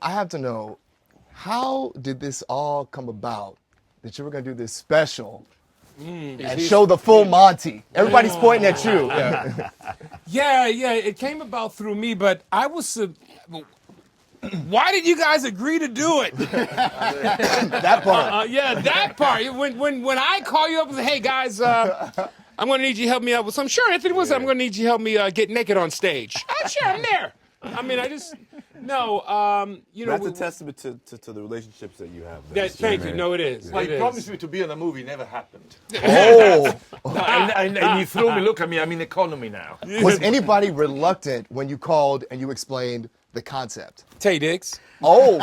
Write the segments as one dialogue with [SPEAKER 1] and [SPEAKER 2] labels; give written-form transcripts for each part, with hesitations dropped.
[SPEAKER 1] I have to know, how did this all come about that you were going to do this special and show the full Monty? Everybody's pointing at you.
[SPEAKER 2] Yeah, it came about through me, but I was. Why did you guys agree to do it?
[SPEAKER 1] That part.
[SPEAKER 2] That part. When I call you up and say, hey guys, I'm going to need you to help me out with something. Sure, Anthony, what's up? I'm going to need you to help me get naked on stage. Oh, sure, I'm there. I mean, That's
[SPEAKER 3] a testament to the relationships that you have.
[SPEAKER 2] Thank you. No, it is.
[SPEAKER 4] Well, he promised me to be in a movie. Never happened.
[SPEAKER 1] Oh.
[SPEAKER 4] And he threw me. Look at me. I'm in economy now.
[SPEAKER 1] Was anybody reluctant when you called and you explained the concept?
[SPEAKER 2] Taye Diggs.
[SPEAKER 1] Oh,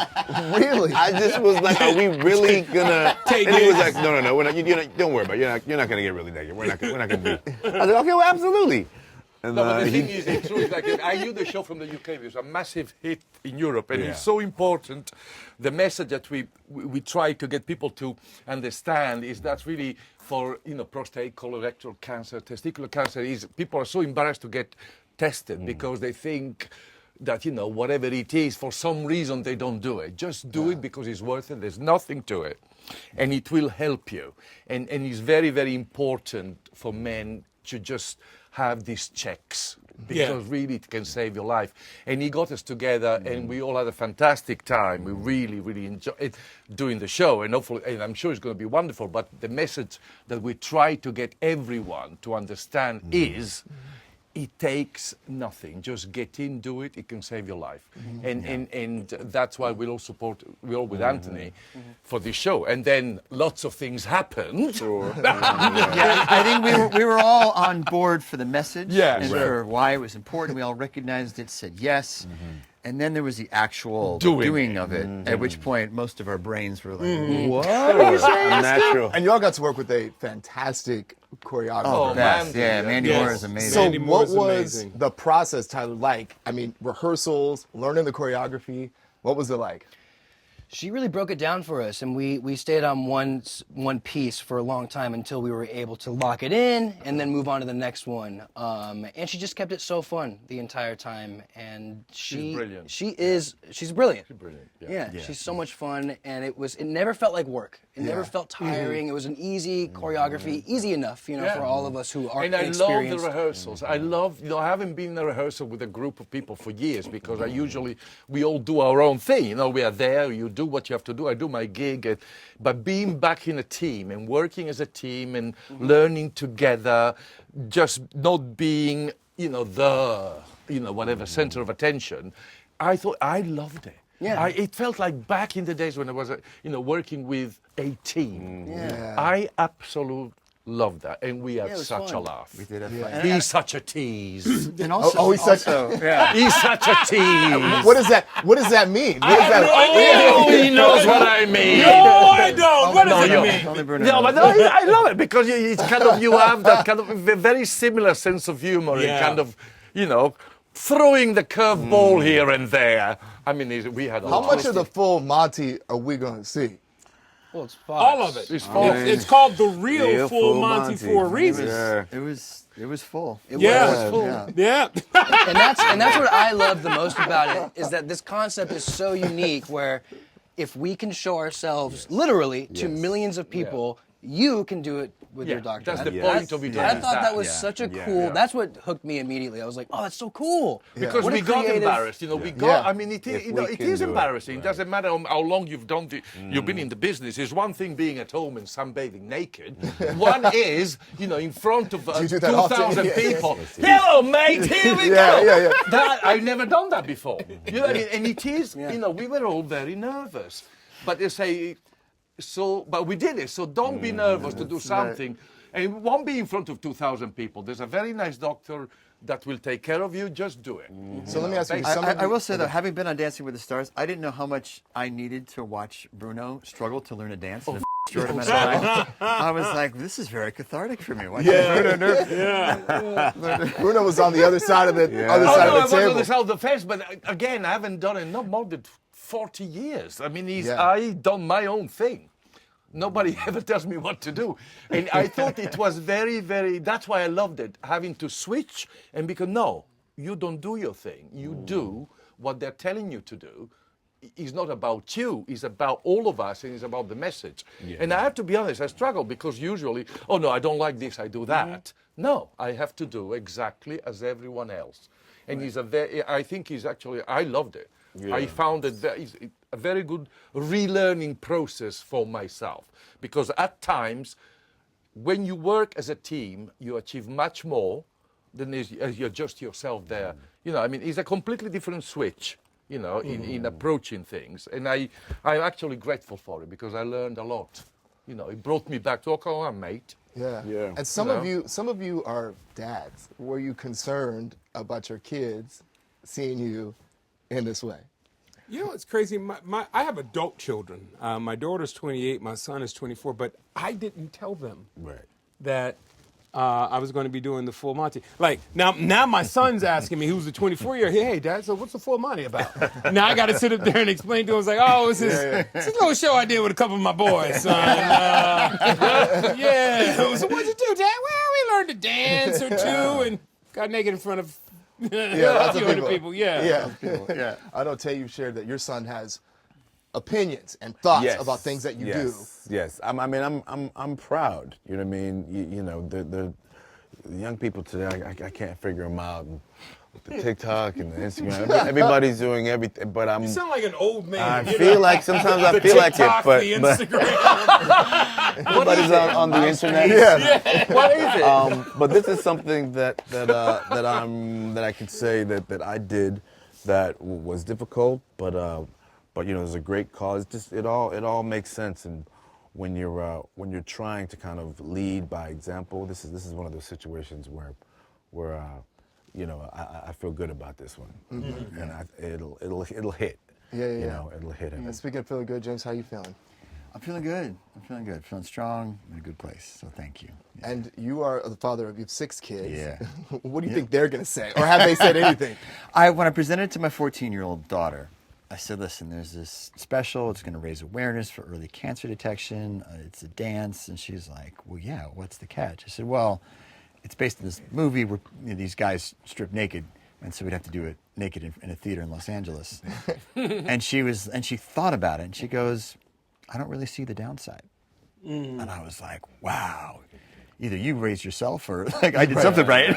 [SPEAKER 1] really?
[SPEAKER 3] I just was like, are we really gonna?
[SPEAKER 2] Taye
[SPEAKER 3] And he was
[SPEAKER 2] Diggs.
[SPEAKER 3] like, no, we're not. Don't worry about it. You're not gonna get really naked. We're not gonna be. I was like, okay, well, absolutely. And
[SPEAKER 4] No, but the thing is, it's true. Like, I knew the show from the UK. It was a massive hit in Europe, and it's so important. The message that we try to get people to understand is that really for prostate, colorectal cancer, testicular cancer is people are so embarrassed to get tested because they think that whatever it is, for some reason they don't do it. Just do it because it's worth it. There's nothing to it, and it will help you. And it's very, very important for men to just have these checks because really it can save your life. And he got us together and we all had a fantastic time. We really, really enjoyed doing the show, and hopefully, and I'm sure it's going to be wonderful, but the message that we try to get everyone to understand is it takes nothing. Just get in, do it. It can save your life. And that's why we're all with Anthony for this show. And then lots of things happened.
[SPEAKER 5] Yeah, I think we were all on board for the message and for why it was important. We all recognized it, said yes. And then there was the actual doing of it, at which point most of our brains were like, what?
[SPEAKER 3] Natural.
[SPEAKER 1] And y'all got to work with a fantastic choreographer.
[SPEAKER 5] Oh, best. Yeah, Mandy Moore is amazing.
[SPEAKER 1] So
[SPEAKER 2] Mandy
[SPEAKER 1] what
[SPEAKER 2] Moore's
[SPEAKER 1] was
[SPEAKER 2] amazing.
[SPEAKER 1] the process, Tyler, like? I mean, rehearsals, learning the choreography. What was it like?
[SPEAKER 6] She really broke it down for us, and we stayed on one piece for a long time until we were able to lock it in and then move on to the next one. And she just kept it so fun the entire time. And she's brilliant. She's brilliant. She's brilliant. Yeah, she's so much fun, and it never felt like work. It never felt tiring. It was an easy choreography, easy enough, for all of us who aren't experienced.
[SPEAKER 4] And I love the rehearsals. I love, I haven't been in a rehearsal with a group of people for years because we all do our own thing. We are there, you do what you have to do. I do my gig, but being back in a team and working as a team and learning together, just not being, whatever center of attention. I loved it.
[SPEAKER 6] Yeah.
[SPEAKER 4] It felt like back in the days when I was, working with a team.
[SPEAKER 6] Yeah.
[SPEAKER 4] I absolutely loved that, and we had
[SPEAKER 6] it was
[SPEAKER 4] such a
[SPEAKER 6] fun.
[SPEAKER 4] laugh.
[SPEAKER 5] We did have fun.
[SPEAKER 4] He's such a tease.
[SPEAKER 5] And also,
[SPEAKER 1] Oh, he's such.
[SPEAKER 4] He's such a tease.
[SPEAKER 1] What does that mean? What does that?
[SPEAKER 4] Oh, he knows what I mean.
[SPEAKER 2] No, I don't. What does it mean?
[SPEAKER 5] only Bruno
[SPEAKER 4] No,
[SPEAKER 5] knows.
[SPEAKER 4] but I love it because it's kind of you have that kind of very similar sense of humor and kind of, throwing the curveball here and there. I mean, we had a
[SPEAKER 1] How
[SPEAKER 4] lot.
[SPEAKER 1] much of the full Monty are we going to see?
[SPEAKER 6] Well, it's fun.
[SPEAKER 2] All of it.
[SPEAKER 4] It's fun.
[SPEAKER 2] It's called the Real Full Monty for a reason.
[SPEAKER 5] It was full.
[SPEAKER 6] It
[SPEAKER 2] Yeah.
[SPEAKER 6] was full.
[SPEAKER 2] Yeah.
[SPEAKER 6] and that's what I love the most about it, is that this concept is so unique where if we can show ourselves literally to millions of people, you can do it with your doctor.
[SPEAKER 4] That's the point of it.
[SPEAKER 6] I thought that was such a cool. That's what hooked me immediately. I was like, oh, that's so cool.
[SPEAKER 4] Because
[SPEAKER 6] What a
[SPEAKER 4] we got
[SPEAKER 6] creative-
[SPEAKER 4] embarrassed, we got. I mean, it is
[SPEAKER 3] can do
[SPEAKER 4] embarrassing.
[SPEAKER 3] it,
[SPEAKER 4] It doesn't matter how long you've you've been in the business. It's one thing being at home and sunbathing naked. One is, in front of
[SPEAKER 1] you do that often?
[SPEAKER 4] 2,000 people. Hello, mate. Here we go.
[SPEAKER 1] Yeah.
[SPEAKER 4] That I've never done that before. And it is. We were all very nervous, but they say. But we did it. So don't be nervous to do something. And it won't be in front of 2,000 people. There's a very nice doctor that will take care of you. Just do it.
[SPEAKER 1] So let me ask you.
[SPEAKER 5] I will say though, having been on Dancing with the Stars, I didn't know how much I needed to watch Bruno struggle to learn a dance in a short amount of time. I was like, this is very cathartic for me.
[SPEAKER 1] Bruno was on the other side of the
[SPEAKER 4] I was
[SPEAKER 1] table.
[SPEAKER 4] on the side of the fence, but again, I haven't done it not more than 40 years. I mean, I done my own thing. Nobody ever tells me what to do. And I thought it was very, very, that's why I loved it, having to switch and because, no, you don't do your thing. You do what they're telling you to do. is not about you, it's about all of us, and it's about the message. And I have to be honest, I struggle because usually, oh no, I don't like this, I do that. No, I have to do exactly as everyone else. And I think he's actually, I loved it. I found it a very good relearning process for myself. Because at times, when you work as a team, you achieve much more than as you're just yourself there. You know, I mean, it's a completely different switch, you know, in approaching things. And I'm actually grateful for it because I learned a lot. You know, it brought me back to, okay, I'm mate.
[SPEAKER 1] Yeah. And some of you are dads. Were you concerned about your kids seeing you in this way?
[SPEAKER 2] You know, it's crazy. I have adult children. My daughter's 28, my son is 24, but I didn't tell them that I was going to be doing the Full Monty. Like, now my son's asking me, who's the 24-year, hey, Dad, so what's the Full Monty about? Now I got to sit up there and explain to him, like, oh, it's this little show I did with a couple of my boys, son. So what'd you do, Dad? Well, we learned to dance or two and got naked in front of a few other people.
[SPEAKER 1] Yeah. I know Taye, you shared that your son has opinions and thoughts about things that you do.
[SPEAKER 3] Yes, I'm proud. You know what I mean? You know, the young people today, I can't figure them out. With the TikTok and the Instagram, everybody's doing everything, but
[SPEAKER 2] You sound like an old man.
[SPEAKER 3] I feel like sometimes I feel like it, but
[SPEAKER 2] the Instagram.
[SPEAKER 3] everybody's on the internet.
[SPEAKER 4] What is it?
[SPEAKER 3] But this is something that I can say that I did that was difficult, but you know, it was a great cause. Just it all makes sense, and when you're trying to kind of lead by example, this is one of those situations where you know, I feel good about this one, and it'll hit. You know, it'll hit him.
[SPEAKER 1] And speaking of feeling good, James, how you feeling?
[SPEAKER 5] I'm feeling good. Feeling strong, in a good place. So thank you.
[SPEAKER 1] And you are the father of 6 kids.
[SPEAKER 5] Yeah.
[SPEAKER 1] What do you think they're going to say? Or have they said anything?
[SPEAKER 5] When I presented it to my 14-year-old daughter, I said, listen, there's this special. It's going to raise awareness for early cancer detection. It's a dance. And she's like, well, yeah, what's the catch? I said, well, it's based on this movie where these guys strip naked. And so we'd have to do it naked in a theater in Los Angeles. And she thought about it. And she goes, I don't really see the downside. And I was like, wow. Either you raised yourself or like I did something right.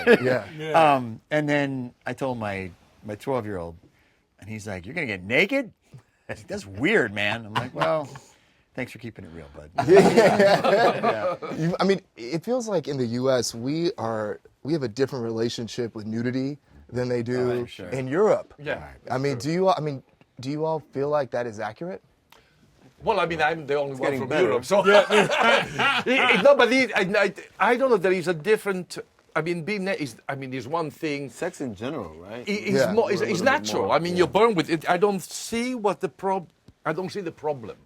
[SPEAKER 5] And then I told my 12-year-old, and he's like, you're going to get naked? I said, that's weird, man. I'm like, well, thanks for keeping it real, bud.
[SPEAKER 1] I mean, it feels like in the U.S. we have a different relationship with nudity than they do in Europe. I mean, do you all feel like that is accurate?
[SPEAKER 4] Well, I mean, I'm the only one from Europe, so no. But I don't know. There is a different. I mean, is one thing.
[SPEAKER 3] Sex in general, right?
[SPEAKER 4] It's natural. I mean, you're born with it. I don't see I don't see the problem.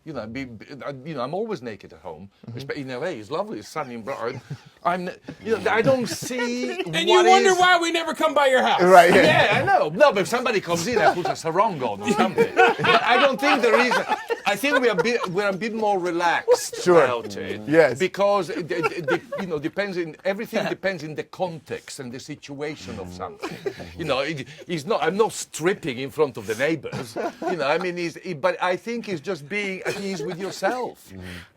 [SPEAKER 4] You know, I'm always naked at home. In LA, it's lovely, it's sunny and bright. I don't see.
[SPEAKER 2] And you wonder why we never come by your house,
[SPEAKER 1] right?
[SPEAKER 4] Yeah, I know. No, but if somebody comes in, I put a sarong on or something. But I don't think there is. I think we're a bit more relaxed about it.
[SPEAKER 1] Yes.
[SPEAKER 4] Because everything depends in the context and the situation of something. You know, I'm not stripping in front of the neighbors. You know, I mean, but I think it's just being at ease with yourself.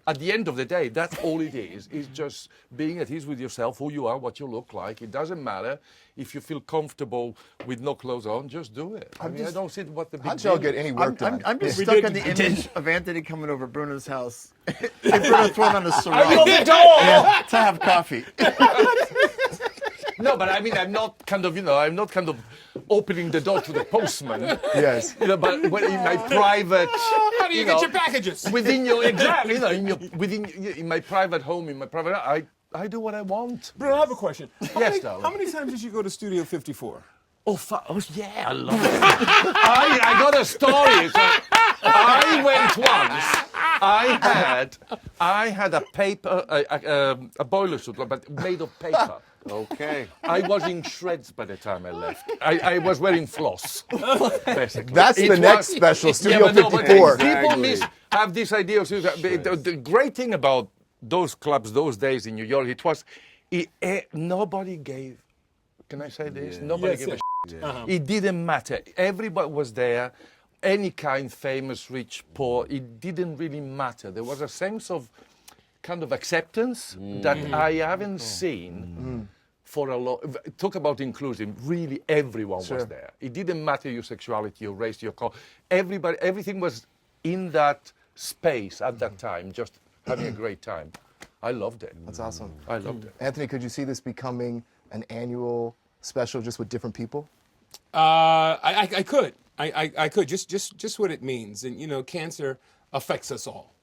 [SPEAKER 4] At the end of the day, that's all it is. It's just being at ease with yourself, who you are, what you look like. It doesn't matter if you feel comfortable with no clothes on. Just do it. I don't see what the big
[SPEAKER 1] How'd
[SPEAKER 4] deal
[SPEAKER 1] y'all get any work done?
[SPEAKER 5] I'm just stuck on the image of Anthony coming over Bruno's house and Bruno throwing on a sarong to have coffee.
[SPEAKER 4] No, but I mean, I'm not kind of opening the door to the postman.
[SPEAKER 1] Yes.
[SPEAKER 4] You know, but in my private.
[SPEAKER 2] How do you get your packages?
[SPEAKER 4] Within your in my private home, in my private, I do what I want.
[SPEAKER 2] Bruno, I have a question.
[SPEAKER 4] Yes, darling.
[SPEAKER 2] How many times did you go to Studio 54?
[SPEAKER 4] Yeah, I love it. I got a story. So I went once. I had a paper, a boiler suit, but made of paper.
[SPEAKER 3] Okay.
[SPEAKER 4] I was in shreds by the time I left. I was wearing floss, basically.
[SPEAKER 1] That's the next special, Studio 54.
[SPEAKER 4] People have this idea of the great thing about those clubs those days in New York. Nobody gave. Can I say this? Nobody gave a shit. It didn't matter. Everybody was there. any kind, famous, rich, poor, it didn't really matter. There was a sense of kind of acceptance that I haven't seen for a long. Talk about inclusive. Really, everyone was there. It didn't matter your sexuality, your race, your color. Everybody, everything was in that space at that time, just having a great time. I loved it.
[SPEAKER 1] That's awesome.
[SPEAKER 4] I loved it.
[SPEAKER 1] Anthony, could you see this becoming an annual special just with different people?
[SPEAKER 2] I could. I could. Just what it means. And, you know, cancer affects us all,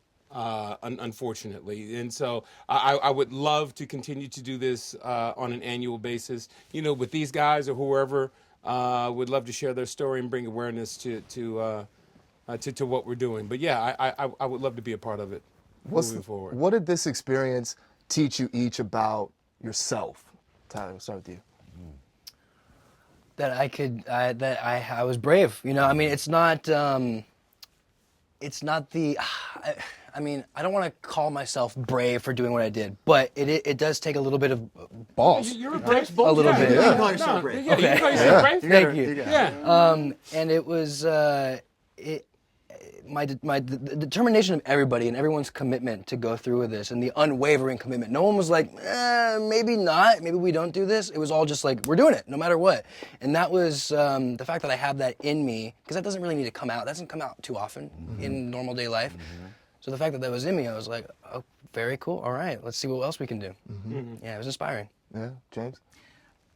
[SPEAKER 2] unfortunately. And so I would love to continue to do this on an annual basis, you know, with these guys or whoever would love to share their story and bring awareness to what we're doing. But, yeah, I would love to be a part of it moving forward.
[SPEAKER 1] What did this experience teach you each about yourself? Tyler, we'll start with you.
[SPEAKER 6] That I was brave. You know, I mean, it's not the. I mean, I don't want to call myself brave for doing what I did, but it does take a little bit of balls.
[SPEAKER 2] You're a brave
[SPEAKER 6] A little bit.
[SPEAKER 5] You can call yourself brave.
[SPEAKER 2] Yeah, you can call yourself brave.
[SPEAKER 6] Thank you.
[SPEAKER 2] Yeah.
[SPEAKER 6] And it was the determination of everybody and everyone's commitment to go through with this and the unwavering commitment. No one was like, maybe not, maybe we don't do this. It was all just like, we're doing it no matter what. And that was the fact that I have that in me, because that doesn't really need to come out. That doesn't come out too often in normal day life. So the fact that was in me, I was like, oh, very cool. All right, let's see what else we can do. Yeah, it was inspiring.
[SPEAKER 1] Yeah, James?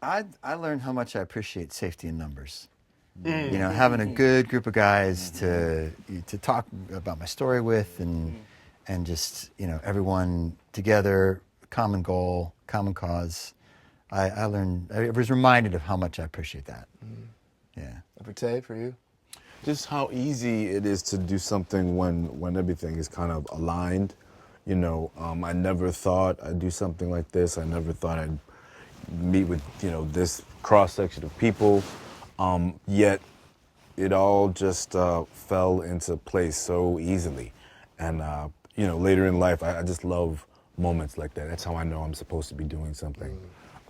[SPEAKER 5] I learned how much I appreciate safety in numbers. You know, having a good group of guys to talk about my story with, and just, you know, everyone together, common goal, common cause. I learned. I was reminded of how much I appreciate that. Yeah.
[SPEAKER 1] For Taye, for you?
[SPEAKER 3] Just how easy it is to do something when everything is kind of aligned. You know, I never thought I'd do something like this. I never thought I'd meet with, you know, this cross-section of people. Yet it all just fell into place so easily. And, you know, later in life, I just love moments like that. That's how I know I'm supposed to be doing something.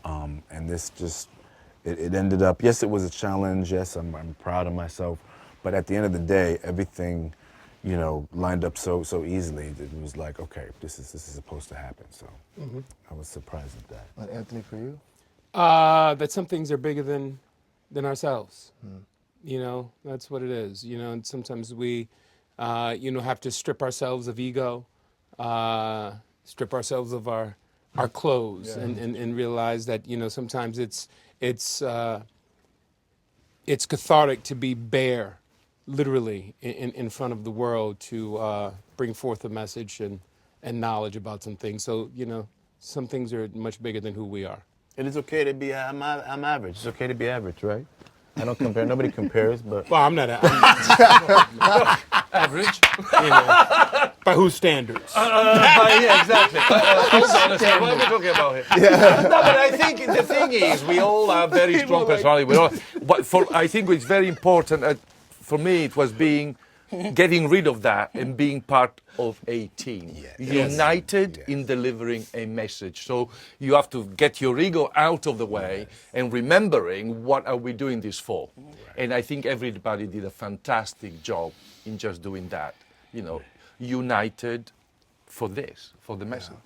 [SPEAKER 3] And this just, it ended up, yes, it was a challenge. Yes, I'm proud of myself. But at the end of the day, everything, you know, lined up so easily. It was like, okay, this is supposed to happen. So I was surprised at that.
[SPEAKER 1] And Anthony, for you?
[SPEAKER 2] That some things are bigger than ourselves. You know, that's what it is. You know, and sometimes we, you know, have to strip ourselves of ego, strip ourselves of our clothes, and realize that, you know, sometimes it's cathartic to be bare, literally, in front of the world to bring forth a message and knowledge about some things. So, you know, some things are much bigger than who we are.
[SPEAKER 3] It is okay to be, I'm average. It's okay to be average, right? I don't compare. Nobody compares, but...
[SPEAKER 2] Well, I'm not average. You know, by whose standards?
[SPEAKER 4] Yeah, exactly. What are we talking about here? No, but I think the thing is, we all have very strong personality. But I think it's very important. For me, it was getting rid of that and being part of a team, united in delivering a message. So you have to get your ego out of the way and remembering what are we doing this for. And I think everybody did a fantastic job in just doing that. You know, united for this, for the message.